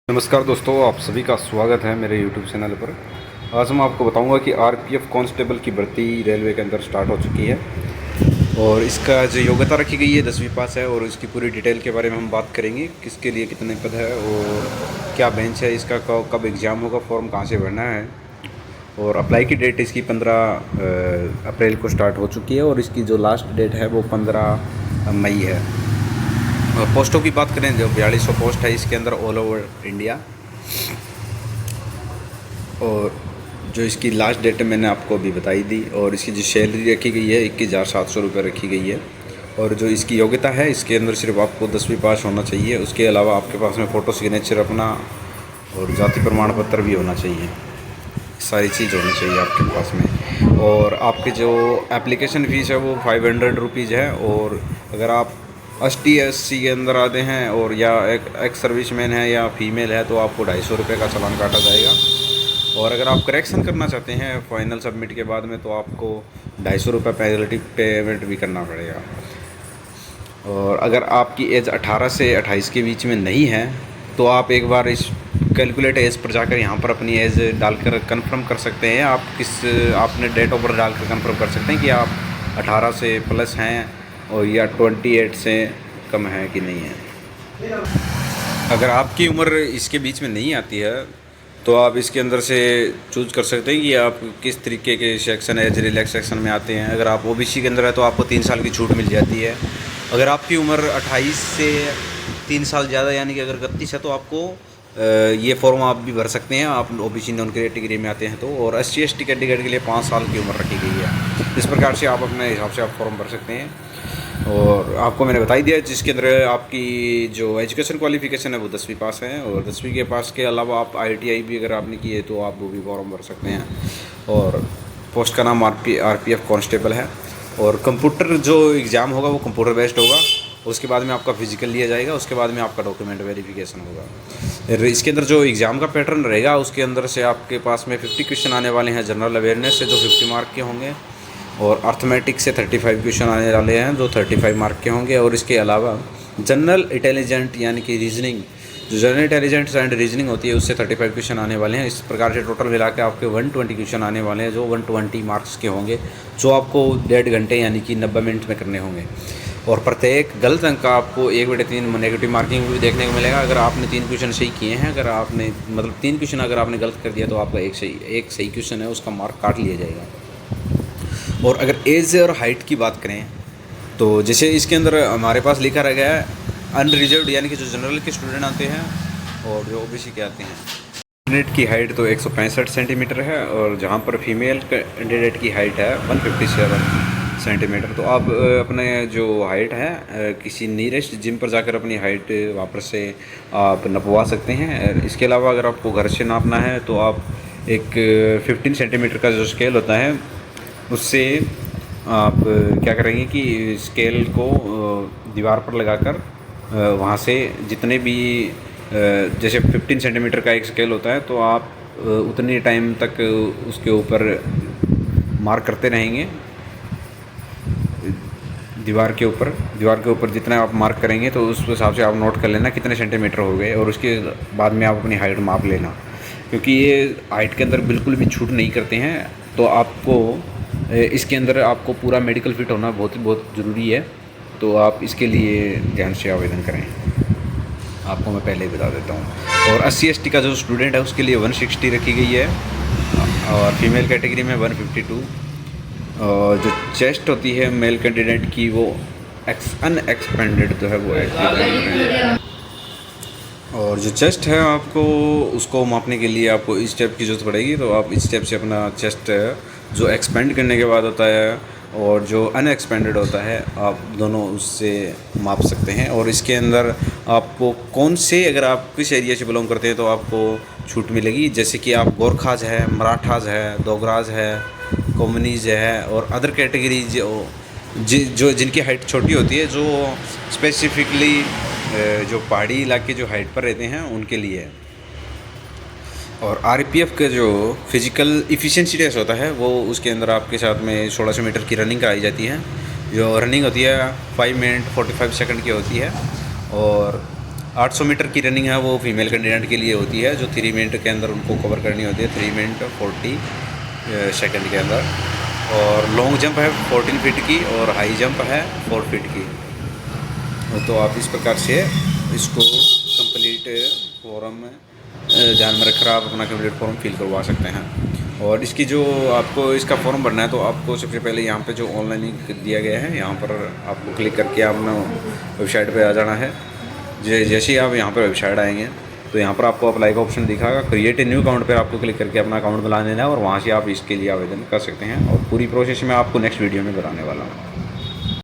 नमस्कार दोस्तों, आप सभी का स्वागत है मेरे YouTube चैनल पर। आज मैं आपको बताऊंगा कि आरपीएफ कांस्टेबल की भर्ती रेलवे के अंदर स्टार्ट हो चुकी है और इसका जो योग्यता रखी गई है 10वीं पास है और इसकी पूरी डिटेल के बारे में हम बात करेंगे। किसके लिए कितने पद है और क्या बेंच है, इसका कब एग्ज़ाम होगा, फॉर्म कहाँ से भरना है और अप्लाई की डेट इसकी 15 अप्रैल को स्टार्ट हो चुकी है और इसकी जो लास्ट डेट है वो 15 मई है। पोस्टों की बात करें, जो 4200 पोस्ट है इसके अंदर ऑल ओवर इंडिया। और जो इसकी लास्ट डेट मैंने आपको अभी बताई दी और इसकी जो सैलरी रखी गई है 21,700 रुपये रखी गई है। और जो इसकी योग्यता है इसके अंदर सिर्फ आपको 10वीं पास होना चाहिए। उसके अलावा आपके पास में फ़ोटो सिग्नेचर अपना और जाति प्रमाण पत्र भी होना चाहिए। सारी चीज़ होनी चाहिए आपके पास में। और आपकी जो एप्लीकेशन फ़ीस है वो 500 रुपीज़ है। और अगर आप ST/SC के अंदर आते हैं और या एक सर्विसमैन है या फीमेल है तो आपको 250 रुपये का चालान काटा जाएगा। और अगर आप करेक्शन करना चाहते हैं फाइनल सबमिट के बाद में तो आपको 250 रुपये पेनल्टी पेमेंट भी करना पड़ेगा। और अगर आपकी एज 18 से 28 के बीच में नहीं है तो आप एक बार इस कैलकुलेट एज पर जाकर यहाँ पर अपनी एज डालकर कंफर्म कर सकते हैं। आपने डेट ऑफ बर्थ डालकर कंफर्म कर सकते हैं कि आप 18 से प्लस हैं और या 28 से कम है कि नहीं है। अगर आपकी उम्र इसके बीच में नहीं आती है तो आप इसके अंदर से चूज़ कर सकते हैं कि आप किस तरीके के सेक्शन एज रिलैक्सेशन में आते हैं। अगर आप OBC के अंदर है तो आपको 3 साल की छूट मिल जाती है। अगर आपकी उम्र 28 से 3 साल ज़्यादा यानी कि अगर 31 है तो आपको ये फॉर्म आप भी भर सकते हैं। आप OBC नॉन कैटेगरी में आते हैं तो। और SC/ST कैटेगरी के लिए 5 साल की उम्र रखी गई है। इस प्रकार से आप अपने हिसाब से आप फॉर्म भर सकते हैं। और आपको मैंने बताई दिया जिसके अंदर आपकी जो एजुकेशन क्वालिफ़िकेशन है वो 10वीं पास है। और 10वीं के पास के अलावा आप ITI भी अगर आपने की है तो आप वो भी फॉर्म भर सकते हैं। और पोस्ट का नाम RPF कांस्टेबल है। और कंप्यूटर जो एग्ज़ाम होगा वो कंप्यूटर बेस्ड होगा। उसके बाद में आपका फिजिकल लिया जाएगा, उसके बाद में आपका डॉक्यूमेंट वेरिफिकेशन होगा। इसके अंदर जो एग्ज़ाम का पैटर्न रहेगा उसके अंदर से आपके पास में 50 क्वेश्चन आने वाले हैं जनरल अवेयरनेस से जो 50 मार्क के होंगे। और अर्थमेटिक से 35 क्वेश्चन आने वाले हैं जो 35 मार्क के होंगे। और इसके अलावा जनरल इंटेलिजेंट यानी कि रीजनिंग, जो जनरल इंटेलिजेंस एंड रीजनिंग होती है उससे 35 क्वेश्चन आने वाले हैं। इस प्रकार से टोटल मिला के आपके 120 क्वेश्चन आने वाले हैं जो 120 मार्क्स के होंगे, जो आपको 1.5 घंटे यानी कि 90 मिनट में करने होंगे। और प्रत्येक गलत अंक का आपको 1/3 नेगेटिव मार्किंग भी देखने को मिलेगा। अगर आपने 3 क्वेश्चन सही किए हैं, अगर आपने 3 क्वेश्चन अगर आपने गलत कर दिया तो आपका एक सही क्वेश्चन है उसका मार्क काट लिया जाएगा। और अगर एज और हाइट की बात करें तो जैसे इसके अंदर हमारे पास लिखा रह गया है अनरिजर्व्ड यानी कि जो जनरल के स्टूडेंट आते हैं और जो OBC के आते हैं। कैंडिडेट की हाइट तो 165 सेंटीमीटर है और जहाँ पर फीमेल कैंडिडेट की हाइट है 157 सेंटीमीटर। तो आप अपने जो हाइट है किसी नियरेस्ट जिम पर जाकर अपनी हाइट वापस से आप नपवा सकते हैं। इसके अलावा अगर आपको घर से नापना है तो आप एक 15 सेंटीमीटर का जो स्केल होता है उससे आप क्या करेंगे कि स्केल को दीवार पर लगाकर वहाँ से जितने भी जैसे 15 सेंटीमीटर का एक स्केल होता है तो आप उतनी टाइम तक उसके ऊपर मार्क करते रहेंगे। दीवार के ऊपर जितना आप मार्क करेंगे तो उस हिसाब से आप नोट कर लेना कितने सेंटीमीटर हो गए और उसके बाद में आप अपनी हाइट माप लेना। क्योंकि ये हाइट के अंदर बिल्कुल भी छूट नहीं करते हैं तो आपको इसके अंदर आपको पूरा मेडिकल फिट होना बहुत ज़रूरी है। तो आप इसके लिए ध्यान से आवेदन करें। आपको मैं पहले ही बता देता हूँ। और SC/ST का जो स्टूडेंट है उसके लिए 160 रखी गई है और फीमेल कैटेगरी में 152। और जो चेस्ट होती है मेल कैंडिडेट की वो अनएक्सपेंडेड जो है वो है। और जो चेस्ट है आपको उसको मापने के लिए आपको इस स्टेप की ज़रूरत पड़ेगी। तो आप इस स्टेप से अपना चेस्ट जो एक्सपेंड करने के बाद होता है और जो अनएक्सपेंडेड होता है आप दोनों उससे माप सकते हैं। और इसके अंदर आपको कौन से, अगर आप किस एरिया से बिलोंग करते हैं तो आपको छूट मिलेगी। जैसे कि आप गोरखाज है, मराठाज है, डोगराज है, कम्युनीज है और अदर कैटेगरीज जो जिनकी हाइट छोटी होती है, जो स्पेसिफिकली जो पहाड़ी इलाके जो हाइट पर रहते हैं उनके लिए है। और RPF का जो फिज़िकल इफ़िशिएंसी टेस्ट होता है वो उसके अंदर आपके साथ में 1600 मीटर की रनिंग कराई जाती है। जो रनिंग होती है 5 मिनट 45 सेकंड की होती है। और 800 मीटर की रनिंग है वो फीमेल कैंडिडेट के लिए होती है, जो 3 मिनट के अंदर उनको कवर करनी होती है, 3 मिनट 40 सेकंड के अंदर। और लॉन्ग जंप है 14 फीट की और हाई जंप है 4 फीट की। तो आप इस प्रकार से इसको कंप्लीट फॉर्म ध्यान में रखकर आप अपना कंप्लीट फॉर्म फिल करवा सकते हैं। और इसकी जो आपको इसका फॉर्म भरना है तो आपको सबसे पहले यहाँ पे जो ऑनलाइन लिंक दिया गया है यहाँ पर आपको क्लिक करके अपना वेबसाइट पे आ जाना है। जैसे ही आप यहाँ पर वेबसाइट आएंगे तो यहाँ पर आपको अप्लाई का ऑप्शन दिखागा। क्रिएट ए न्यू अकाउंट पर आपको क्लिक करके अपना अकाउंट बना लेना है और वहाँ से आप इसके लिए आवेदन कर सकते हैं। और पूरी प्रोसेस में आपको नेक्स्ट वीडियो में बताने वाला हूँ।